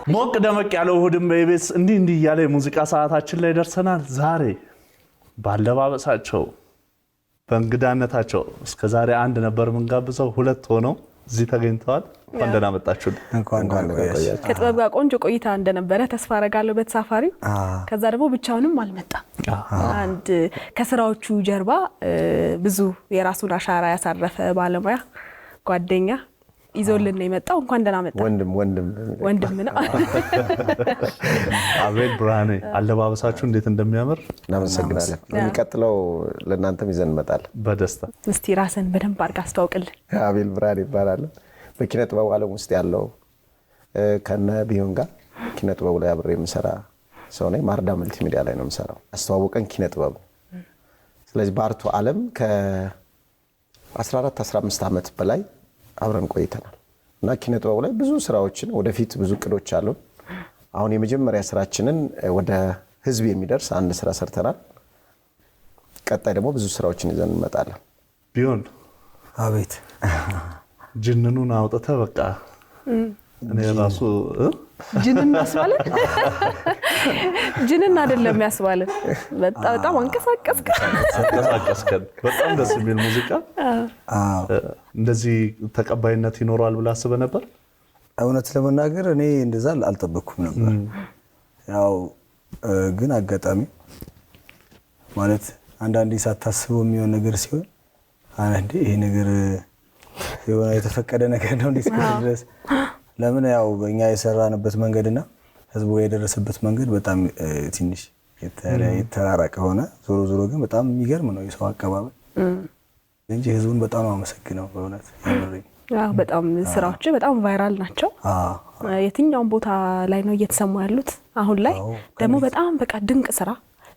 ሞቅ ደመቅ ያለው እሑድን በኢቢኤስ እንዲህ እያለ የሙዚቃ ሰዓታችን ላይ ደርሰናል። ዛሬ ባለባበሳቸው በእንግዳነታቸው እስከዛሬ አንድ ነበር የምንጋብዘው፣ ሁለት ሆነው እዚህ ተገኝተዋል። እንኳን ደህና መጣችሁ። እንኳን ቆያችሁ። ከጥበብ ጋር ቆንጆ ቆይታ እንደነበረ ተስፋ አደርጋለሁ በተሳፋሪ። ከዛ ደግሞ ብቻውንም አልመጣም። አንድ ከስራዎቹ ጀርባ ብዙ የራሱን አሻራ ያሳረፈ ባለሙያ ጓደኛ ይዞልን ነው የመጣው። እንኳን ደህና መጣ። ወንድም ነው አቤል ብርሃኔ። አለባበሳችሁ እንዴት እንደሚያምር እናመሰግናለን። የሚቀጥለው ለእናንተም ይዘን እንመጣለን በደስታ። እስቲ ራስን በደንብ አድርጋ አስተዋውቅልን። አቤል ብርሃኔ ይባላል። በኪነ ጥበብ ዓለም ውስጥ ያለው ከነ ቢሆን ጋር ኪነ ጥበብ ላይ አብሬ የምሰራ ሰው ነኝ። ማርዳ መልቲ ሚዲያ ላይ ነው የምሰራው። አስተዋወቀን ኪነ ጥበብ። ስለዚህ በአርቱ ዓለም ከ14 15 ዓመት በላይ አብረን ቆይተናል እና ኪነ ጥበብ ላይ ብዙ ስራዎችን ወደፊት ብዙ እቅዶች አሉን። አሁን የመጀመሪያ ስራችንን ወደ ህዝብ የሚደርስ አንድ ስራ ሰርተናል። ቀጣይ ደግሞ ብዙ ስራዎችን ይዘን እንመጣለን። ቢሆን አቤት ጅንኑን አውጥተህ በቃ እኔ ራሱ ጅንን ያስባልን ጅንን አይደለም ያስባልን። በጣም አንቀሳቀስከን። በጣም ደስ የሚል ሙዚቃ። እንደዚህ ተቀባይነት ይኖራል ብለህ አስበህ ነበር? እውነት ለመናገር እኔ እንደዛ አልጠበቅኩም ነበር። ያው ግን አጋጣሚ ማለት አንዳንዴ ሳታስበው የሚሆን ነገር ሲሆን አንዴ ይሄ ነገር የሆነ የተፈቀደ ነገር ነው እንዴት ድረስ ለምን ያው በእኛ የሰራንበት መንገድና ህዝቡ የደረሰበት መንገድ በጣም ትንሽ የተራራቀ ሆነ። ዞሮ ግን በጣም የሚገርም ነው የሰው አቀባበል እንጂ ህዝቡን በጣም አመሰግናለሁ በእውነት ያመረኝ። ያው በጣም ስራዎች በጣም ቫይራል ናቸው። የትኛውም ቦታ ላይ ነው እየተሰሙ ያሉት። አሁን ላይ ደግሞ በጣም በቃ ድንቅ ስራ፣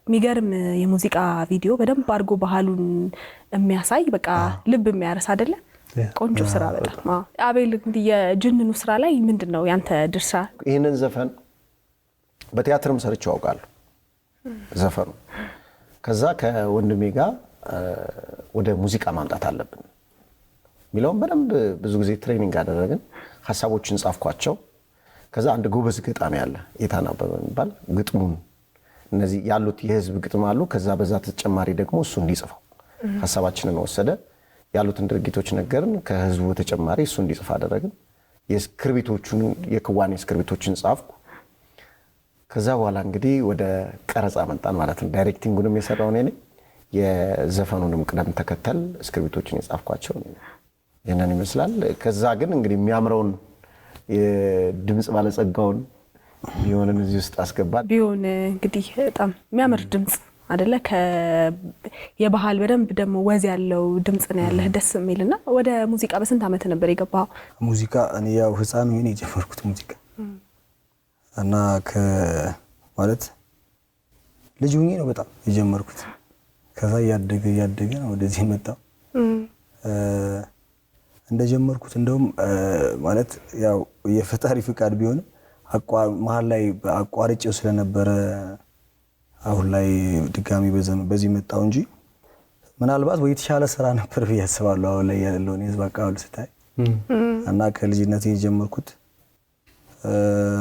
የሚገርም የሙዚቃ ቪዲዮ በደንብ አድርጎ ባህሉን የሚያሳይ በቃ ልብ የሚያረስ አይደለ? ቆንጆ ስራ በጣም። አቤል እንግዲህ የጅንኑ ስራ ላይ ምንድነው ያንተ ድርሻ? ይሄንን ዘፈን በቲያትርም ሰርቼው አውቃለሁ ዘፈኑ። ከዛ ከወንድሜ ጋር ወደ ሙዚቃ ማምጣት አለብን ሚለውን በደንብ ብዙ ጊዜ ትሬኒንግ አደረግን። ሐሳቦችን ጻፍኳቸው። ከዛ አንድ ጎበዝ ገጣሚ አለ የታናበበ የሚባል ግጥሙን እነዚህ ያሉት የህዝብ ግጥም አሉ። ከዛ በዛ ተጨማሪ ደግሞ እሱ እንዲጽፈው ሐሳባችንን ወሰደ። ያሉትን ድርጊቶች ነገርን። ከህዝቡ ተጨማሪ እሱ እንዲጽፍ አደረግን። የስክሪፕቶቹን የክዋኔ ስክሪፕቶችን ጻፍኩ። ከዛ በኋላ እንግዲህ ወደ ቀረጻ መጣን ማለት ነው። ዳይሬክቲንጉንም የሰራው እኔ ነኝ። የዘፈኑንም ቅደም ተከተል ስክሪፕቶችን የጻፍኳቸው እኔ ነኝ። ይሄንን ይመስላል። ከዛ ግን እንግዲህ የሚያምረውን የድምጽ ባለጸጋውን ቢሆንን እዚህ ውስጥ አስገባል። ቢሆን እንግዲህ በጣም የሚያምር ድምጽ አይደለ? የባህል በደንብ ደግሞ ወዝ ያለው ድምጽ ነው ያለህ፣ ደስ የሚልና። ወደ ሙዚቃ በስንት ዓመት ነበር የገባው? ሙዚቃ እኔ ያው ህፃን ሆኜ የጀመርኩት ሙዚቃ እና ማለት ልጅ ሆኜ ነው በጣም የጀመርኩት። ከዛ ያደገ ነው ወደዚህ መጣው። እንደጀመርኩት እንደውም ማለት ያው የፈጣሪ ፍቃድ ቢሆንም መሀል ላይ አቋርጬው ስለነበረ አሁን ላይ ድጋሚ በዚህ መጣው እንጂ ምናልባት ወይ የተሻለ ስራ ነበር ብዬ አስባለሁ። አሁን ላይ ያለውን የህዝብ አቀባበል ስታይ እና ከልጅነቴ የጀመርኩት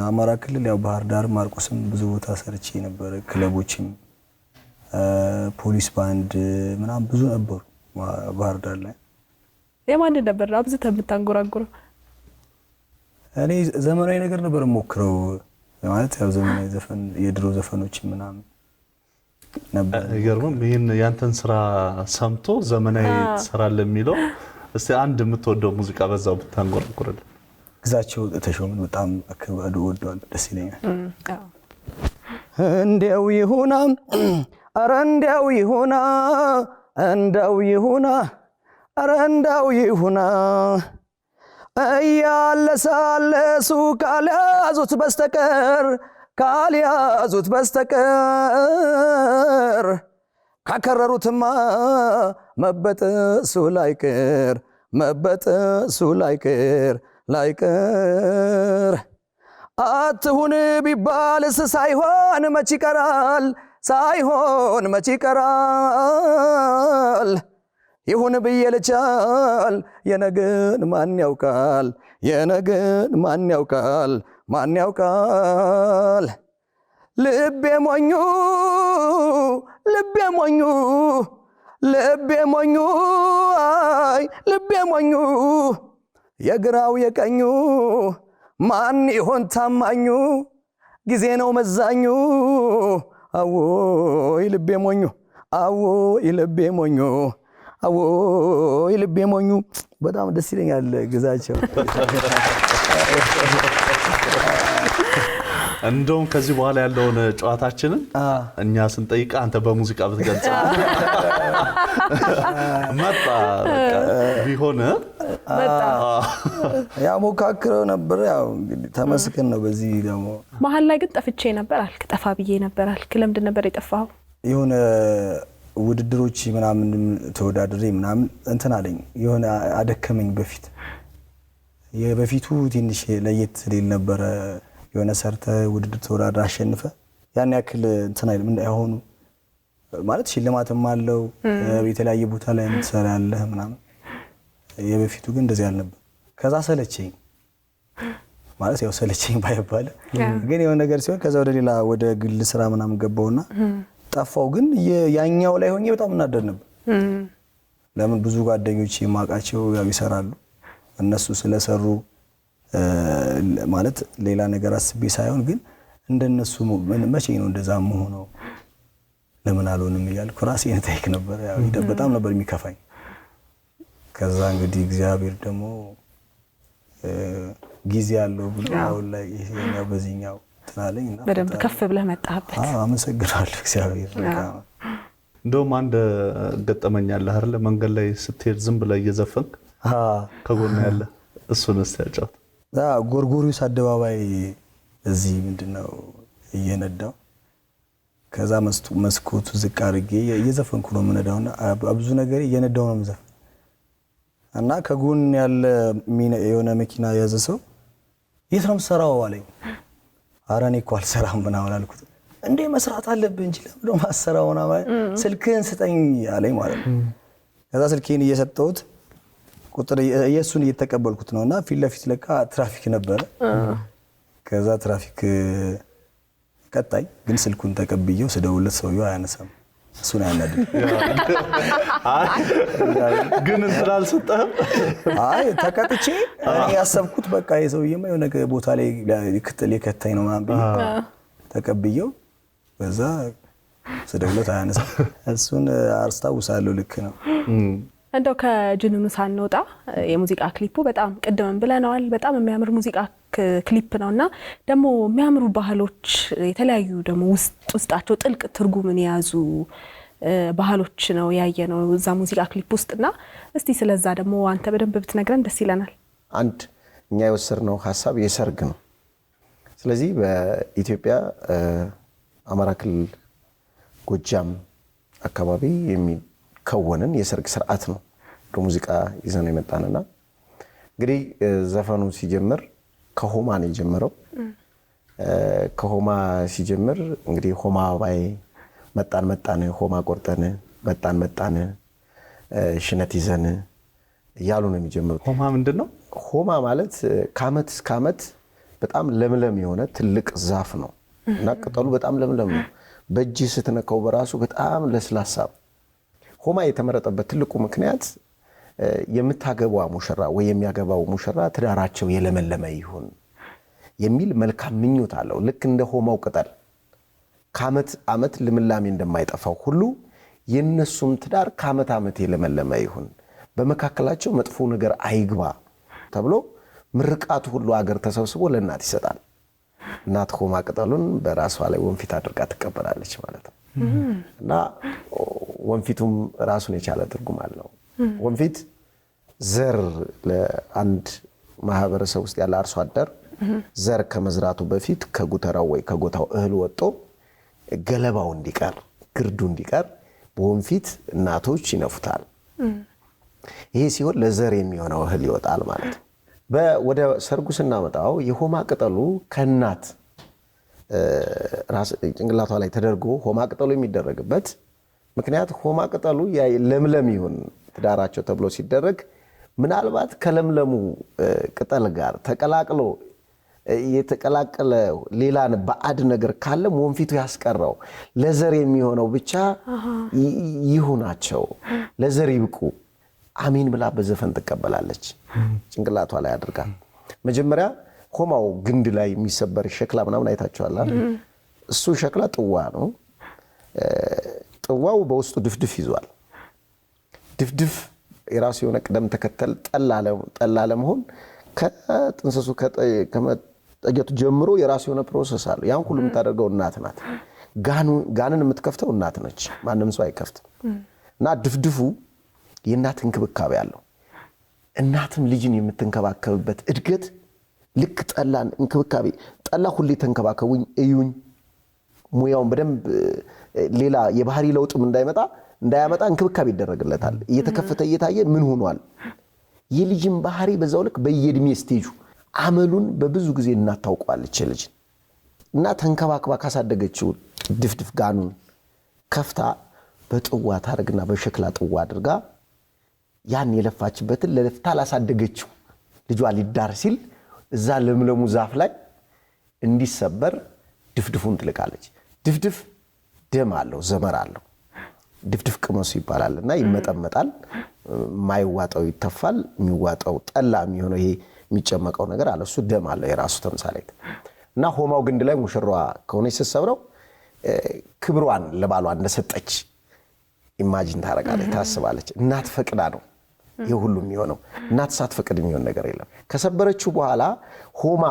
አማራ ክልል ያው ባህር ዳር ማርቆስም ብዙ ቦታ ሰርቼ ነበር። ክለቦችም ፖሊስ ባንድ ምናምን ብዙ ነበሩ ባህር ዳር ላይ። የማን ነበር አብዝተህ የምታንጎራጉረው? እኔ ዘመናዊ ነገር ነበር ሞክረው ማለት ያው ዘመናዊ ዘፈን የድሮ ዘፈኖች ምናምን ነበር። ይገርም። ይሄን ያንተን ስራ ሰምቶ ዘመናዊ ትሰራለህ የሚለው እስቲ አንድ የምትወደው ሙዚቃ በዛው ብታንጎራጉርልን። ግዛቸው ተሾመን በጣም አከባዱ ወደዋል፣ ደስ ይለኛል። እንደው ይሁና አረ እንደው ይሁና እንደው ይሁና አረ እንደው ይሁና እያለሳለሱ ካልያዙት በስተቀር ካከረሩትማ መበጠሱ ላይቀር አትሁን ቢባልስ ሳይሆን መች ይቀራል ይሁን ብዬ ልቻል የነገን ማን ያውቃል ማን ያውቃል ልቤ ሞኙ ልቤ ሞኙ ልቤ ሞኙ አይ ልቤ ሞኙ የግራው የቀኙ ማን ይሆን ታማኙ ጊዜ ነው መዛኙ አዎይ ልቤ ሞኙ አዎይ ልቤ ሞኙ አዎይ ልቤ ሞኙ በጣም ደስ ይለኛል ግዛቸው። እንደውም ከዚህ በኋላ ያለውን ጨዋታችንን እኛ ስንጠይቅ አንተ በሙዚቃ ብትገልጽ መጣ ቢሆን ያው ሞካክረው ነበር። ያው እንግዲህ ተመስገን ነው። በዚህ ደግሞ መሀል ላይ ግን ጠፍቼ ነበር አልክ፣ ጠፋ ብዬ ነበር አልክ። ለምንድን ነበር የጠፋው? የሆነ ውድድሮች ምናምን ተወዳድሬ ምናምን እንትን አለኝ፣ የሆነ አደከመኝ። በፊቱ ትንሽ ለየት ሊል ነበረ። የሆነ ሰርተ ውድድር ተወዳድረ አሸንፈ ያን ያክል እንትን አይልም እንዳይሆኑ ማለት ሽልማትም አለው የተለያየ ቦታ ላይ የምትሰራ ያለህ ምናምን። የበፊቱ ግን እንደዚህ አልነበር። ከዛ ሰለቸኝ ማለት ያው ሰለቸኝ ባይባል ግን የሆነ ነገር ሲሆን ከዛ ወደ ሌላ ወደ ግል ስራ ምናምን ገባውና ጠፋው። ግን ያኛው ላይ ሆኜ በጣም እናደድ ነበር። ለምን ብዙ ጓደኞች የማውቃቸው ያው ይሰራሉ። እነሱ ስለሰሩ ማለት ሌላ ነገር አስቤ ሳይሆን ግን እንደነሱ መቼ ነው እንደዛ መሆነው ለምን አልሆንም እያልኩ ራሴን እጠይቅ ነበር። ያው በጣም ነበር የሚከፋኝ። ከዛ እንግዲህ እግዚአብሔር ደግሞ ጊዜ ያለው ብሎ አሁን ላይ ይሄኛው በዚህኛው ትናለኝ እና በደንብ ከፍ ብለህ መጣህበት። አመሰግናለሁ እግዚአብሔር። እንደውም አንድ ገጠመኝ አለ አይደል? መንገድ ላይ ስትሄድ ዝም ብለህ እየዘፈንክ ከጎን ያለ እሱን እስቲ ጎርጎሪዮስ አደባባይ እዚህ ምንድነው እየነዳው ከዛ መስኮቱ ዝቅ አድርጌ እየዘፈንኩ ነው የምነዳውና አብዙ ነገር እየነዳው ነው የምዘፍን እና ከጎን ያለ የሆነ መኪና ያዘ ሰው የት ነው የምትሰራው አለኝ። ኧረ እኔ እኮ አልሰራም ምናምን አልኩት። እንዴ መስራት አለብህ እንጂ ለምን ማሰራው ምናምን ስልክህን ስጠኝ አለኝ ማለት ነው። ከዛ ስልኬን እየሰጠሁት ቁጥር የሱን እየተቀበልኩት ነውና ፊት ለፊት ለካ ትራፊክ ነበረ። ከዛ ትራፊክ ቀጣይ ግን ስልኩን ተቀብየው ስደውለት ሰውየው አያነሳም። እሱን ያናድድ ግን እንስላል ሰጠህ? አይ ተቀጥቼ እኔ ያሰብኩት በቃ የሰውየማ የሆነ ቦታ ላይ ሊከታኝ ነው ምናምን ተቀብየው በዛ ስደውለት አያነሳም። እሱን አስታውሳለሁ። ልክ ነው። እንደው ከጅንኑ ሳንወጣ የሙዚቃ ክሊፑ በጣም ቅድም ብለናል፣ በጣም የሚያምር ሙዚቃ ክሊፕ ነውና ደግሞ የሚያምሩ ባህሎች የተለያዩ ደግሞ ውስጣቸው ጥልቅ ትርጉምን የያዙ ባህሎች ነው ያየነው እዛ ሙዚቃ ክሊፕ ውስጥና እስቲ ስለዛ ደግሞ አንተ በደንብ ብትነግረን ደስ ይለናል። አንድ እኛ የወሰድነው ሐሳብ የሰርግ ነው። ስለዚህ በኢትዮጵያ አማራ ክልል ጎጃም አካባቢ የሚከወንን የሰርግ ስርዓት ነው በሙዚቃ ይዘን የመጣንና እንግዲህ ዘፈኑ ሲጀምር ከሆማ ነው የጀመረው። ከሆማ ሲጀምር እንግዲህ ሆማ ባይ መጣን ሆማ ቆርጠን መጣን ሽነት ይዘን እያሉ ነው የሚጀምሩት። ሆማ ምንድነው? ሆማ ማለት ከዓመት እስከ ዓመት በጣም ለምለም የሆነ ትልቅ ዛፍ ነው እና ቅጠሉ በጣም ለምለም ነው። በእጅ ስትነካው በራሱ በጣም ለስላሳ። ሆማ የተመረጠበት ትልቁ ምክንያት የምታገባው ሙሽራ ወይ የሚያገባው ሙሽራ ትዳራቸው የለመለመ ይሁን የሚል መልካም ምኞት አለው። ልክ እንደ ሆማው ቅጠል ከዓመት ዓመት ልምላሜ እንደማይጠፋው ሁሉ የነሱም ትዳር ከዓመት ዓመት የለመለመ ይሁን፣ በመካከላቸው መጥፎ ነገር አይግባ ተብሎ ምርቃቱ ሁሉ አገር ተሰብስቦ ለእናት ይሰጣል። እናት ሆማ ቅጠሉን በራሷ ላይ ወንፊት አድርጋ ትቀበላለች ማለት ነው እና ወንፊቱም ራሱን የቻለ ትርጉም አለው። ወንፊት ዘር ለአንድ ማህበረሰብ ውስጥ ያለ አርሶ አደር ዘር ከመዝራቱ በፊት ከጉተራው ወይ ከጎታው እህል ወጥቶ ገለባው እንዲቀር ግርዱ እንዲቀር በወንፊት እናቶች ይነፉታል። ይሄ ሲሆን ለዘር የሚሆነው እህል ይወጣል ማለት ነው። ወደ ሰርጉ ስናመጣው የሆማ ቅጠሉ ከእናት ራስ ጭንቅላቷ ላይ ተደርጎ ሆማ ቅጠሉ የሚደረግበት ምክንያት ሆማ ቅጠሉ ለምለም ይሁን ትዳራቸው ተብሎ ሲደረግ ምናልባት ከለምለሙ ቅጠል ጋር ተቀላቅሎ የተቀላቀለ ሌላ ባዕድ ነገር ካለ ወንፊቱ ያስቀረው ለዘር የሚሆነው ብቻ ይሁናቸው፣ ለዘር ይብቁ አሜን ብላ በዘፈን ትቀበላለች። ጭንቅላቷ ላይ አድርጋ መጀመሪያ ሆማው ግንድ ላይ የሚሰበር ሸክላ ምናምን አይታችኋል አይደል? እሱ ሸክላ ጥዋ ነው። ጥዋው በውስጡ ድፍድፍ ይዟል። ድፍድፍ የራሱ የሆነ ቅደም ተከተል ጠላ ለመሆን ከጥንሰሱ ከመጠጀቱ ጀምሮ የራሱ የሆነ ፕሮሰስ አለ። ያን ሁሉ የምታደርገው እናት ናት። ጋንን የምትከፍተው እናት ነች። ማንም ሰው አይከፍትም። እና ድፍድፉ የእናት እንክብካቤ አለው። እናትም ልጅን የምትንከባከብበት እድገት ልክ ጠላን እንክብካቤ ጠላ ሁሌ ተንከባከቡኝ እዩኝ ሙያውን በደንብ ሌላ የባህሪ ለውጥም እንዳያመጣ እንክብካቤ ይደረግለታል። እየተከፈተ እየታየ ምን ሆኗል የልጅን ባህሪ በዛው ልክ በየእድሜ ስቴጁ አመሉን በብዙ ጊዜ እናት ታውቋለች። ልጅ እና ተንከባክባ ካሳደገችው ድፍድፍ ጋኑን ከፍታ በጥዋ ታረግና በሸክላ ጥዋ አድርጋ ያን የለፋችበትን ለለፍታ ላሳደገችው ልጇ ሊዳር ሲል እዛ ለምለሙ ዛፍ ላይ እንዲሰበር ድፍድፉን ትልቃለች። ድፍድፍ ደም አለው፣ ዘመር አለው። ድፍድፍ ቅመሱ ይባላልና ይመጠመጣል። ማይዋጣው ይተፋል፣ የሚዋጣው ጠላ የሚሆነው ይሄ የሚጨመቀው ነገር አለ። እሱ ደም አለው የራሱ ተምሳሌት እና ሆማው ግንድ ላይ ሙሽራዋ ከሆነች ስትሰብረው ክብሯን ለባሏ እንደሰጠች ኢማጂን ታረጋለች፣ ታስባለች። እናት ፈቅዳ ነው ይሄ ሁሉ የሚሆነው። እናት ሳትፈቅድ የሚሆን ነገር የለም። ከሰበረችው በኋላ ሆማ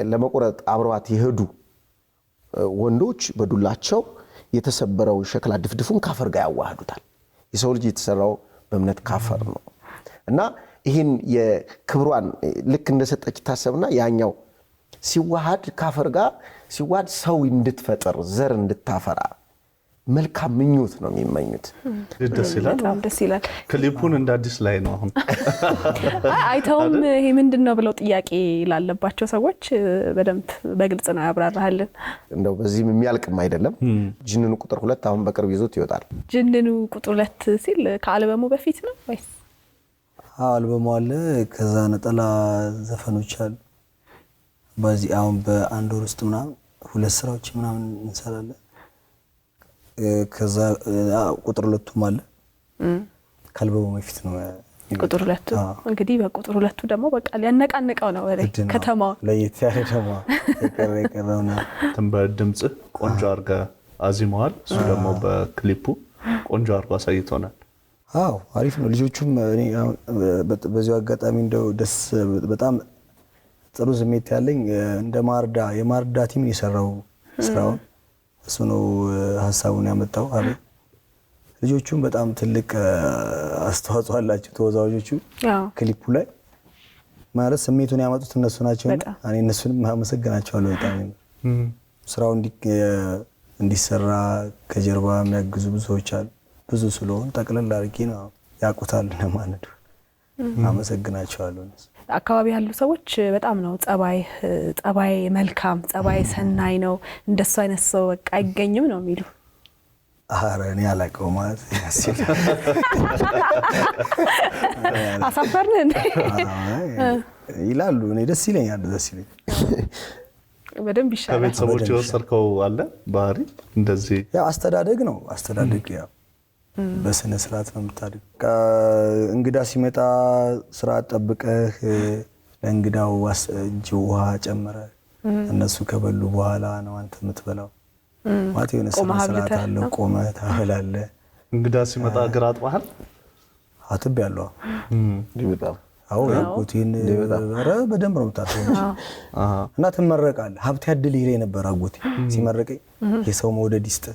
ለመቆረጥ አብረዋት የሄዱ ወንዶች በዱላቸው የተሰበረው ሸክላ ድፍድፉን ካፈር ጋር ያዋህዱታል። የሰው ልጅ የተሰራው በእምነት ካፈር ነው እና ይህን የክብሯን ልክ እንደሰጠች ታሰብና ያኛው ሲዋሃድ ካፈር ጋር ሲዋሃድ ሰው እንድትፈጠር ዘር እንድታፈራ መልካም ምኞት ነው የሚመኙት። ደስ ይላል፣ በጣም ደስ ይላል። ክሊፑን እንደ አዲስ ላይ ነው አሁን አይተውም ይሄ ምንድነው ብለው ጥያቄ ላለባቸው ሰዎች በደንብ በግልጽ ነው ያብራራልን። እንደው በዚህም የሚያልቅም አይደለም። ጅንኑ ቁጥር 2 አሁን በቅርብ ይዞት ይወጣል። ጅንኑ ቁጥር 2 ሲል ከአልበሙ በፊት ነው ወይስ? አልበሙ አለ፣ ከዛ ነጠላ ዘፈኖች አሉ። በዚህ አሁን በአንድ ወር ውስጥ ምናምን 2 ስራዎች ምናምን እንሰራለን። ከዛ ቁጥር 2 አለ ከአልበሙ በፊት ነው ቁጥር 2። እንግዲህ በቁጥር 2 ደግሞ በቃ ሊያነቃንቀው ነው ወሬ ከተማው ለየት ያለ ደግሞ የቀረውና በድምጽ ቆንጆ አርጋ አዚመዋል። እሱ ደግሞ በክሊፑ ቆንጆ አርጋ አሳይቶናል። አዎ አሪፍ ነው። ልጆቹም እኔ በዚሁ አጋጣሚ እንደው ደስ በጣም ጥሩ ስሜት ያለኝ እንደ የማርዳ ቲም የሰራው ስራው እሱ ነው ሐሳቡን ያመጣው አይደል። ልጆቹም በጣም ትልቅ አስተዋጽኦ አላቸው ተወዛዋዦቹ ክሊፑ ላይ ማለት ስሜቱን ያመጡት እነሱ ናቸው። እኔ እነሱንም አመሰግናቸዋለሁ በጣም ስራው እንዲሰራ ከጀርባ የሚያግዙ ብዙ ሰዎች አሉ። ብዙ ስለሆነ ጠቅለል አድርጌ ነው ያውቁታል ለማለት አመሰግናቸዋለሁ። አካባቢ ያሉ ሰዎች በጣም ነው ጸባይ መልካም ጸባይ ሰናይ ነው እንደሱ አይነት ሰው በቃ አይገኝም ነው የሚሉ። አረ እኔ አላውቀው ማለት ያሲል አሳፈርን እንዴ ይላሉ። እኔ ደስ ይለኛል በደንብ ይሻላል። ከቤተሰቦች የወሰድከው አለ ባህሪ እንደዚህ? ያው አስተዳደግ ያው በስነ ስርዓት ነው የምታድግ። እንግዳ ሲመጣ ስርዓት ጠብቀህ ለእንግዳው እጅ ውሃ ጨምረህ እነሱ ከበሉ በኋላ ነው አንተ የምትበላው። ማለት የሆነ ስነ ስርዓት አለው። ቆመህ ታበላለህ። እንግዳ ሲመጣ ግራ አጥባሃል? አጥቤያለሁ። በጣም አዎ ያጎቴን ኧረ በደንብ ነው የምታጥበው እና ትመረቃለህ። ሀብት ያድል ይለኝ ነበር አጎቴ ሲመረቀኝ። የሰው መውደድ ይስጥ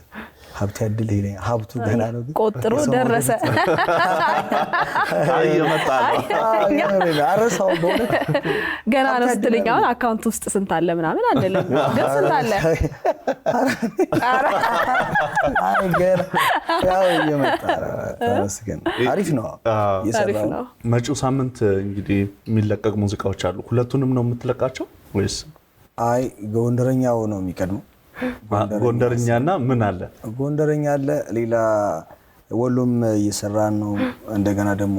ሀብት ያድል ይለኝ። ሀብቱ ገና ነው ቆጥሮ ደረሰ። እየመጣ ነው አረሳው በእውነት ገና ነው ስትለኝ አሁን አካውንት ውስጥ ስንት አለ ምናምን አንልም፣ ግን ስንት አለ ገና ያው እየመጣ ተመስገን። አሪፍ ነው እየሰራው። መጪው ሳምንት እንግዲህ የሚለቀቅ ሙዚቃዎች አሉ። ሁለቱንም ነው የምትለቃቸው ወይስ? አይ ጎንደረኛው ነው የሚቀድመው። ጎንደርኛና ምን አለ? ጎንደርኛ አለ፣ ሌላ ወሎም እየሰራን ነው። እንደገና ደግሞ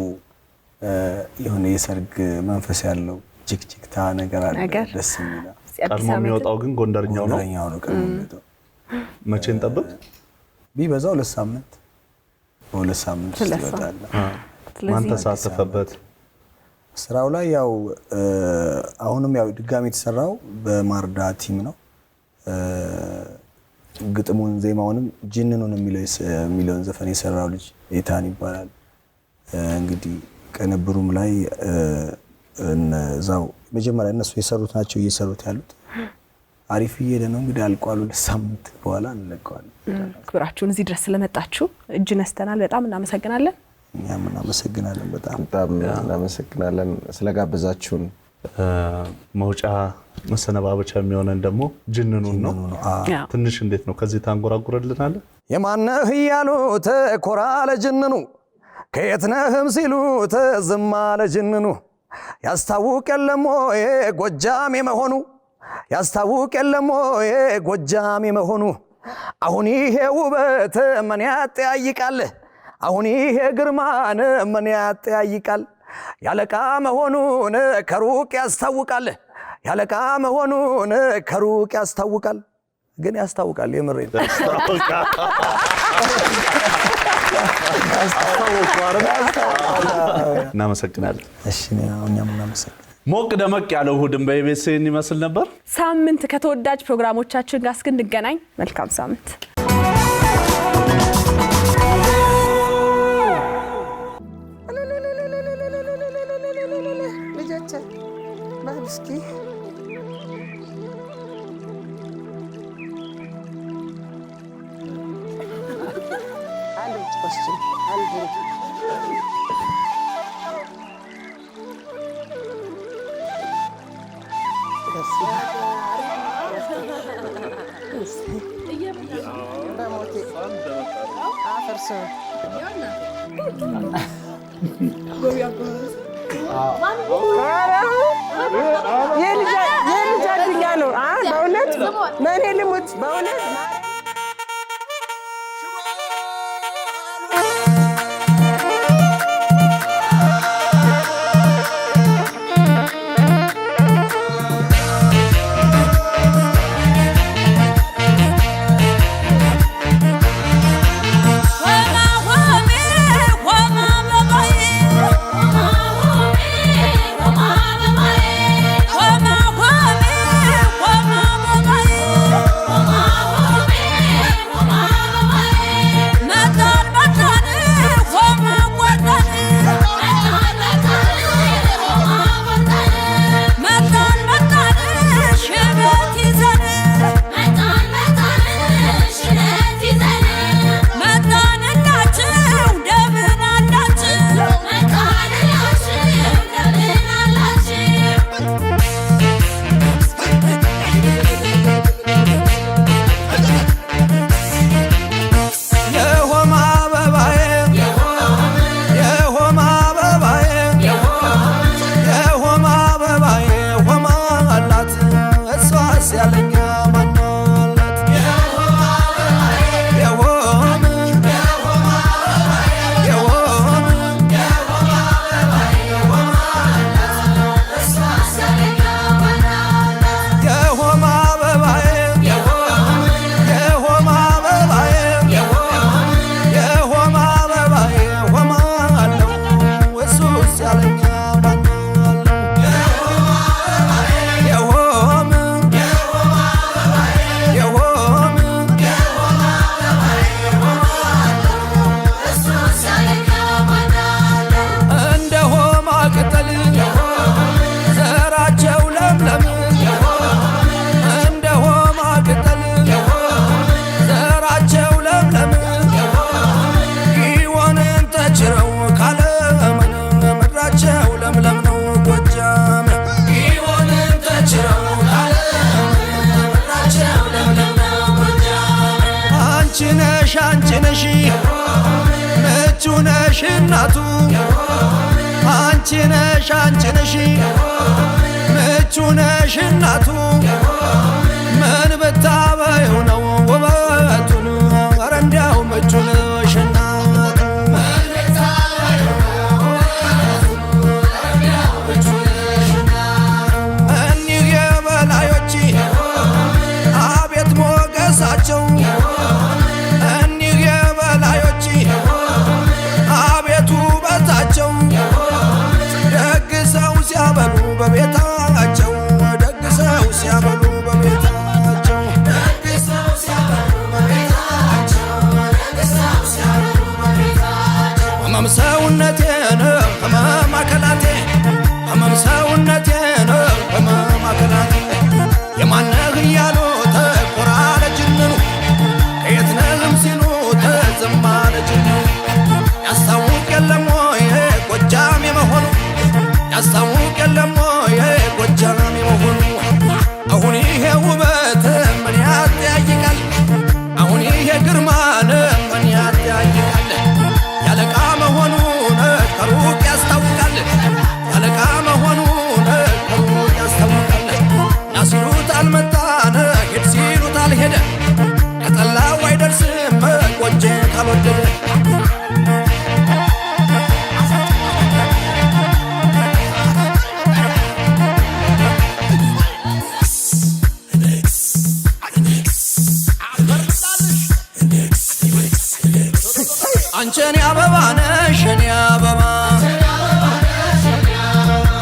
የሆነ የሰርግ መንፈስ ያለው ጅግጅግታ ነገር አለ ደስ የሚል ቀድሞ የሚወጣው ግን ጎንደርኛው ነው። ጎንደርኛው ነው ቀድሞ የሚወጣው። መቼ እንጠብቅ? ቢበዛው 2 ሳምንት በ2 ሳምንት ይወጣል። ማን ተሳተፈበት ስራው ላይ? ያው አሁንም ያው ድጋሚ የተሰራው በማርዳ ቲም ነው። ግጥሙን ዜማውንም ጅንኑን የሚለውን ዘፈን የሰራው ልጅ ኤታን ይባላል። እንግዲህ ቅንብሩም ላይ እዛው መጀመሪያ እነሱ የሰሩት ናቸው እየሰሩት ያሉት። አሪፍ እየሄደ ነው። እንግዲህ አልቋል። 2 ሳምንት በኋላ እንለቀዋለን። ክብራችሁን እዚህ ድረስ ስለመጣችሁ እጅ ነስተናል። በጣም እናመሰግናለን። እኛም እናመሰግናለን። በጣም እናመሰግናለን ስለጋበዛችሁን። መውጫ መሰነባበቻ የሚሆነን ደግሞ ጅንኑን ነው። ትንሽ እንዴት ነው ከዚህ ታንጎራጉረልናል? የማነህ እያሉት ኮራ ለጅንኑ ከየት ነህም ሲሉት ዝም አለ ጅንኑ። ያስታውቅ የለም ወይ ጎጃም የመሆኑ ያስታውቅ የለም ወይ ጎጃም የመሆኑ። አሁን ይሄ ውበት ምን ያጠያይቃል? አሁን ይሄ ግርማን ምን ያጠያይቃል? ያለቃ መሆኑን ከሩቅ ያስታውቃል። ያለቃ መሆኑን ከሩቅ ያስታውቃል። ግን ያስታውቃል። የምሬን እናመሰግናለን። እሺ እኛም እናመሰግናለን። ሞቅ ደመቅ ያለው እሑድን በኢቢኤስ ይመስል ነበር። ሳምንት ከተወዳጅ ፕሮግራሞቻችን ጋር እስክንገናኝ መልካም ሳምንት። የልጅ አድኛ ነው በእውነት መኔ ልሙት በእውነት እናቱ አንቺ ነሽ ምቹ ነሽ እናቱ ምን ብታበይው ነው ውበቱን ኧረ እንዲያው ምቹ ነሽ እናቱ ምን ብታበይው ነው ውበቱን ኧረ እንዲያው ምቹ ነሽ እናቱ እኒህ የበላዮች ናቸው እኒህ የበላዮች አቤቱ በታቸው ደግሰው ሲያበሉ በቤታቸው ደግሰው ሲያበሉ በቤታቸው ደግሰው ሲያበሉ በቤታቸው ደግሰው ሲያበሉ በቤታቸው ህመም ሰውነቴን ህመም አካላቴ ህመም ሰውነቴን ህመም አካላቴ የማነህ እያሉ ተቆራለ ጅንኑ ከየት ነህም ሲሉ ተዘማለ ጅንኑ ያስታውቅ የለም ወይ ጎጃም የመሆኑ ያስታውቅ የለም ወይ ጎጃም የመሆኑ አሁን ይሄ ውበት ምን ያጠያይቃል አሁን ይሄ ግርማን ምን ያጠያይቃል ያለቃ መሆኑን ከሩቅ ያስታውቃል ያለቃ መሆኑን ከሩቅ ያስታውቃል ና ሲሉት አልመጣን ሄድ ሲሉት አልሄደ ከጠላው አይደርስም ቆንጆ ካልወደደ አንቺን አበባ ነሽ እኔ አበባ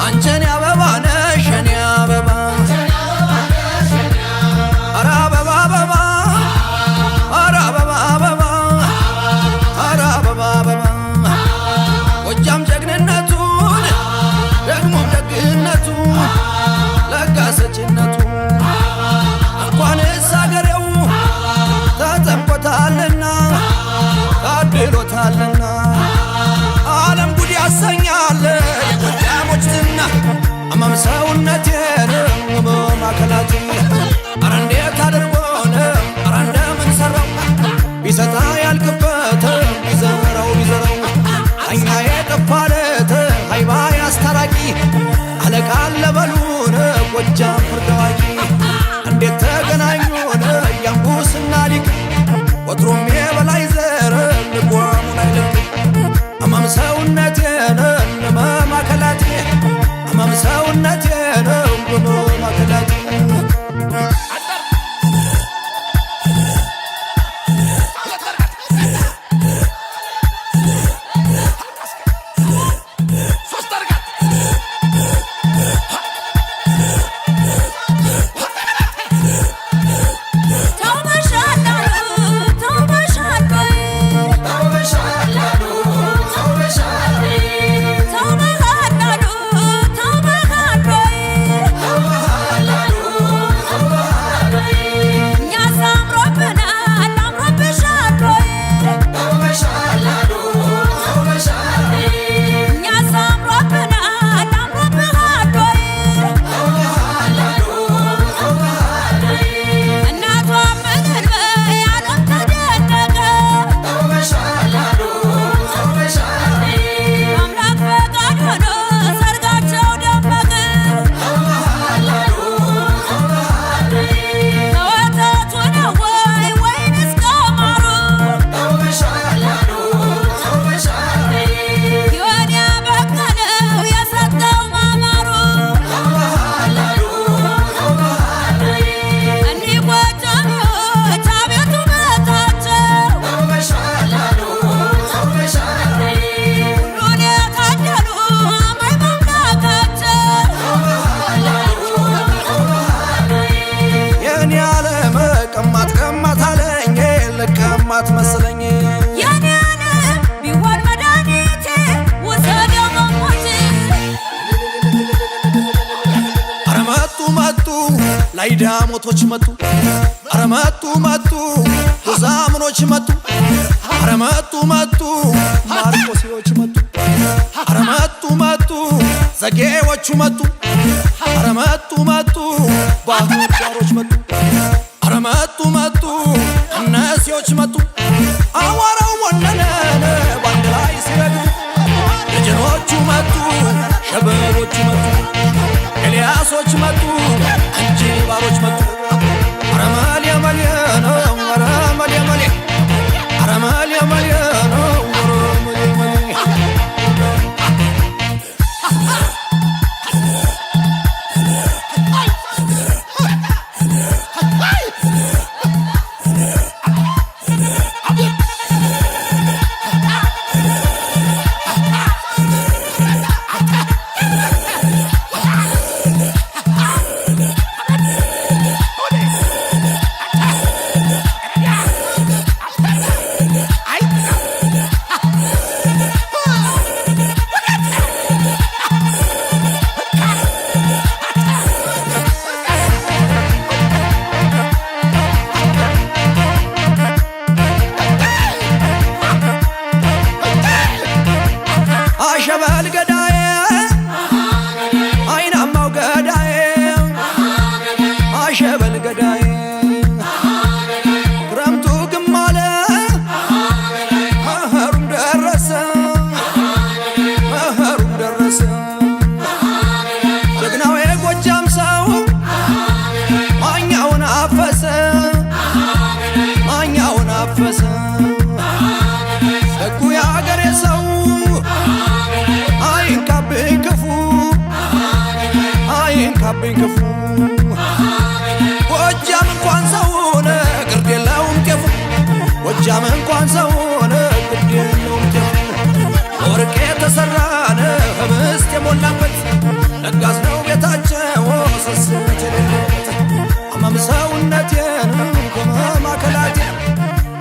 አንቺን አበባ ነሽ እኔ አበባ ኧረ አበባ አበባ ኧረ አበባ አበባ ኧረ አበባ አበባ ጎጃም ጀግንነቱን ደግሞም ደግነቱ ለጋሰችነቱ እንኳንስ አገሬው ተጠምቆታልና ታድሎታልና ዓለም ጉድ ያሰኛል የጎጃሞች ዝና ህመም ሰውነቴን ህመም አካላቴ ኧረ እንዴት አድርጎን ኧረ እንደምን ሰራው ቢሰጣ ያልክበት ቢዘራው ቢዘራው እኛ የጠፋለት ሀይባ ያስታራቂ አለቃ ለበሉን ጎጃም ፍርድ አዋቂ እንዴት ተገናኙን ያንጉስና ሊቅ ወትሮም የበላይ ዘር ልጓሙን አይለቅ ህመም ሰውነቴን ህመም አካላቴ ህመም ሰውነቴን ህመም አካላቴ ቀማት መስለኝ ያኔ ቢሆን መድኃኒቴ ወሰደው መሞቴ ኧረ መጡ መጡ ላይ ዳሞቶች መጡ ኧረ መጡ መጡ ጎዛምኖች መጡ ኧረ መጡ መጡ ማርቆሲዎች መጡ ኧረ መጡ መጡ ዘጌዎቹ መጡ ኧረ መጡ መጡ ባህርዳሮች መጡ ኧረ መጡ መጡ እነሲዎች መጡ አዋራው ወነነን ባንድ ላይ ሲረግጡ ደጀኖቹ መጡ ሸበሎቹ መጡ ኤልያሶች መጡ እንጂባሮች መጡ ኧረ መልየ መልየ ነው ኧረ መልየ መልየ ኧረ መልየ መልየ ነው ኧረ መልየ መልየ መጣብኝ ክፉ ጎጃም እንኳን ሰው ሆነ ግርድ የለውም ጤፉ ጎጃም እንኳን ሰው ሆነ ግርድ የለውም ጤፉ ወርቅ የተሰራነ ህብስት የሞላበት ለጋስ ነው ቤታቸው ስስት የሌለበት አመም ሰውነቴ ነው ከማከላቴ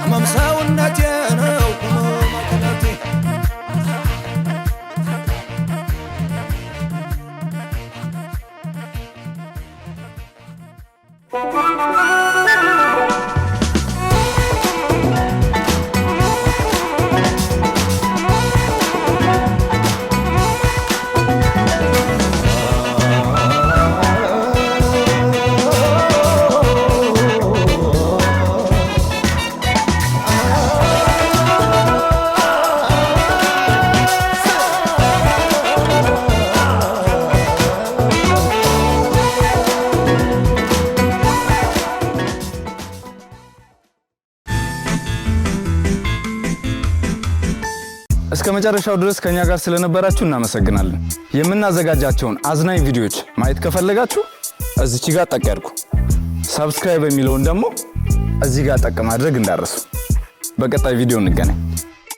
አመም ሰውነቴ ነው ከማከላቴ እስከ መጨረሻው ድረስ ከኛ ጋር ስለነበራችሁ እናመሰግናለን። የምናዘጋጃቸውን አዝናኝ ቪዲዮዎች ማየት ከፈለጋችሁ እዚች ጋር ጠቅ ያድርጉ። ሰብስክራይብ የሚለውን ደግሞ እዚህ ጋር ጠቅ ማድረግ እንዳትረሱ። በቀጣይ ቪዲዮ እንገናኝ።